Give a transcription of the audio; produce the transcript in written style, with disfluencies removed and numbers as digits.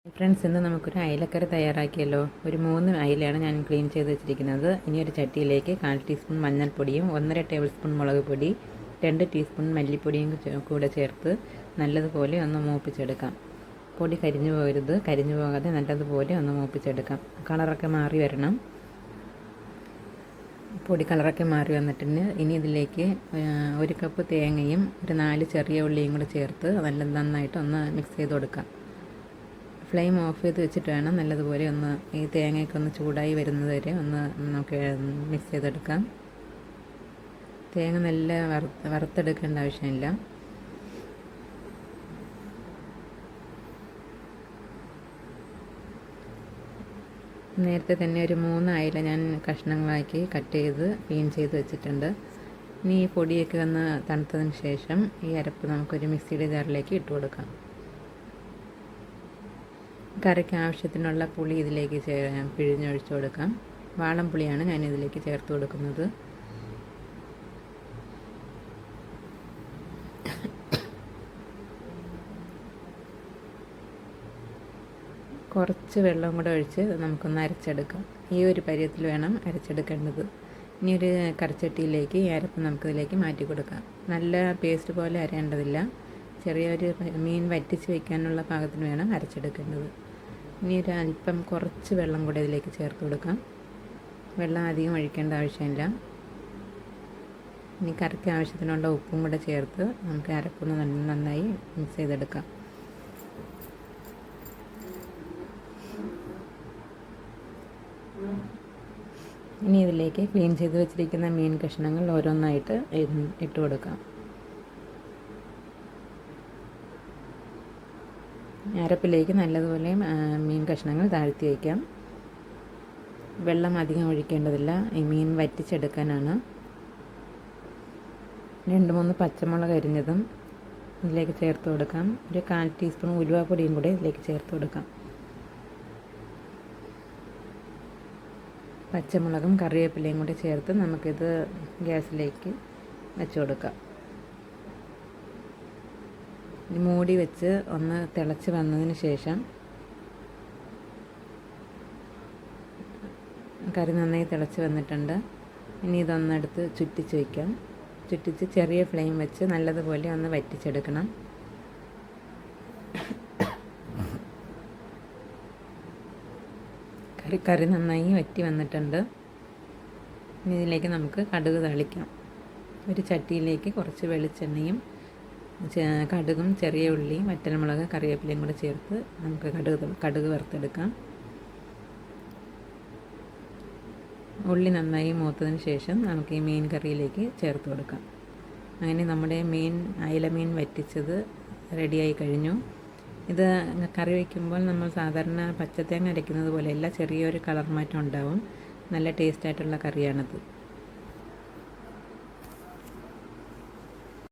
Friends, ഇന്ന് നമുക്കൊരു അയലക്കറി തയ്യാറാക്കിയല്ലോ. ഒരു 3 അയലയാണ് ഞാൻ ക്ലീൻ ചെയ്ത് വെച്ചിരിക്കുന്നത്. ഇനി ഒരു ചട്ടിയിലേക്ക് 1/4 ടീസ്പൂൺ മഞ്ഞൾപ്പൊടിയും 1.5 ടേബിൾ സ്പൂൺ മുളക് പൊടി, 2 ടീസ്പൂൺ മല്ലിപ്പൊടിയും കൂടെ ചേർത്ത് നല്ലതുപോലെ ഒന്ന് മൂപ്പിച്ചെടുക്കാം. പൊടി കരിഞ്ഞു പോകരുത്. കരിഞ്ഞു പോകാതെ നല്ലതുപോലെ ഒന്ന് മൂപ്പിച്ചെടുക്കാം. കളറൊക്കെ മാറി വരണം. പൊടി കളറൊക്കെ മാറി വന്നിട്ടുണ്ട്. ഇനി ഇതിലേക്ക് 1 കപ്പ് തേങ്ങയും ഒരു 4 ചെറിയ ഉള്ളിയും കൂടെ ചേർത്ത് നന്നായിട്ട് ഒന്ന് മിക്സ് ചെയ്ത് കൊടുക്കാം. ഫ്ലെയിം ഓഫ് ചെയ്ത് വെച്ചിട്ട് വേണം നല്ലതുപോലെ ഒന്ന് ഈ തേങ്ങയൊക്കെ ഒന്ന് ചൂടായി വരുന്നത് വരെ ഒന്ന് നമുക്ക് മിക്സ് ചെയ്തെടുക്കാം. തേങ്ങ നല്ല വറുത്തെടുക്കേണ്ട ആവശ്യമില്ല. നേരത്തെ തന്നെ ഒരു 3 അയല ഞാൻ കഷ്ണങ്ങളാക്കി കട്ട് ചെയ്ത് ക്ലീൻ ചെയ്ത് വെച്ചിട്ടുണ്ട്. ഇനി ഈ പൊടിയൊക്കെ ഒന്ന് തണുത്തതിന് ശേഷം ഈ അരപ്പ് നമുക്കൊരു മിക്സിയുടെ ജാറിലേക്ക് ഇട്ട് കൊടുക്കാം. കറിക്ക് ആവശ്യത്തിനുള്ള പുളി ഇതിലേക്ക് പിഴിഞ്ഞൊഴിച്ച് കൊടുക്കാം. വാളം പുളിയാണ് ഞാൻ ഇതിലേക്ക് ചേർത്ത് കൊടുക്കുന്നത്. കുറച്ച് വെള്ളം കൂടെ ഒഴിച്ച് നമുക്കൊന്ന് അരച്ചെടുക്കാം. ഈ ഒരു പരുവത്തിൽ വേണം അരച്ചെടുക്കേണ്ടത്. ഇനി ഒരു കറിച്ചട്ടിയിലേക്ക് ഈ അരപ്പ് നമുക്കിതിലേക്ക് മാറ്റി കൊടുക്കാം. നല്ല പേസ്റ്റ് പോലെ അരയേണ്ടതില്ല. ചെറിയൊരു മീൻ വറ്റിച്ച് വയ്ക്കാനുള്ള പാകത്തിന് വേണം അരച്ചെടുക്കേണ്ടത്. ഇനി ഒരു അല്പം കുറച്ച് വെള്ളം കൂടെ ഇതിലേക്ക് ചേർത്ത് കൊടുക്കാം. വെള്ളം അധികം ഒഴിക്കേണ്ട ആവശ്യമില്ല. ഇനി കറിക്ക് ആവശ്യത്തിനുള്ള ഉപ്പും കൂടെ ചേർത്ത് നമുക്ക് അരപ്പൊന്ന് നന്നായി മിക്സ് ചെയ്തെടുക്കാം. ഇനി ഇതിലേക്ക് ക്ലീൻ ചെയ്ത് വെച്ചിരിക്കുന്ന മീൻ കഷ്ണങ്ങൾ ഓരോന്നായിട്ട് ഇട്ട് കൊടുക്കാം. അരപ്പിലേക്ക് നല്ലതുപോലെ മീൻ കഷ്ണങ്ങൾ താഴ്ത്തി വയ്ക്കാം. വെള്ളം അധികം ഒഴിക്കേണ്ടതില്ല. ഈ മീൻ വറ്റിച്ചെടുക്കാനാണ്. 2-3 പച്ചമുളക് അരിഞ്ഞതും ഇതിലേക്ക് ചേർത്ത് കൊടുക്കാം. ഒരു 1/4 ടീസ്പൂൺ ഉലുവാപ്പൊടിയും കൂടെ ഇതിലേക്ക് ചേർത്ത് കൊടുക്കാം. പച്ചമുളകും കറിവേപ്പിലയും കൂടി ചേർത്ത് നമുക്കിത് ഗ്യാസിലേക്ക് വെച്ച് കൊടുക്കാം. മൂടി വെച്ച് ഒന്ന് തിളച്ച് വന്നതിന് ശേഷം കറി നന്നായി തിളച്ച് വന്നിട്ടുണ്ട്. ഇനി ഇതൊന്നെടുത്ത് ചുറ്റിച്ച് വയ്ക്കാം. ചുറ്റിച്ച് ചെറിയ ഫ്ലെയിം വെച്ച് നല്ലതുപോലെ ഒന്ന് വറ്റിച്ചെടുക്കണം. കറി നന്നായി വറ്റി വന്നിട്ടുണ്ട്. ഇനി ഇതിലേക്ക് നമുക്ക് കടുക് താളിക്കാം. ഒരു ചട്ടിയിലേക്ക് കുറച്ച് വെളിച്ചെണ്ണയും കടുകും ചെറിയ ഉള്ളിയും വറ്റൽമുളക് കറിവേപ്പിലയും കൂടെ ചേർത്ത് നമുക്ക് കടുക് വറുത്തെടുക്കാം. ഉള്ളി നന്നായി മൂത്തതിന് ശേഷം നമുക്ക് ഈ മീൻ കറിയിലേക്ക് ചേർത്ത് കൊടുക്കാം. അങ്ങനെ നമ്മുടെ അയല മീൻ വറ്റിച്ചത് റെഡിയായി കഴിഞ്ഞു. ഇത് കറി വയ്ക്കുമ്പോൾ നമ്മൾ സാധാരണ പച്ചത്തേങ്ങ അരയ്ക്കുന്നത് പോലെയല്ല, ചെറിയൊരു കളർ മാറ്റം ഉണ്ടാവും. നല്ല ടേസ്റ്റായിട്ടുള്ള കറിയാണിത്.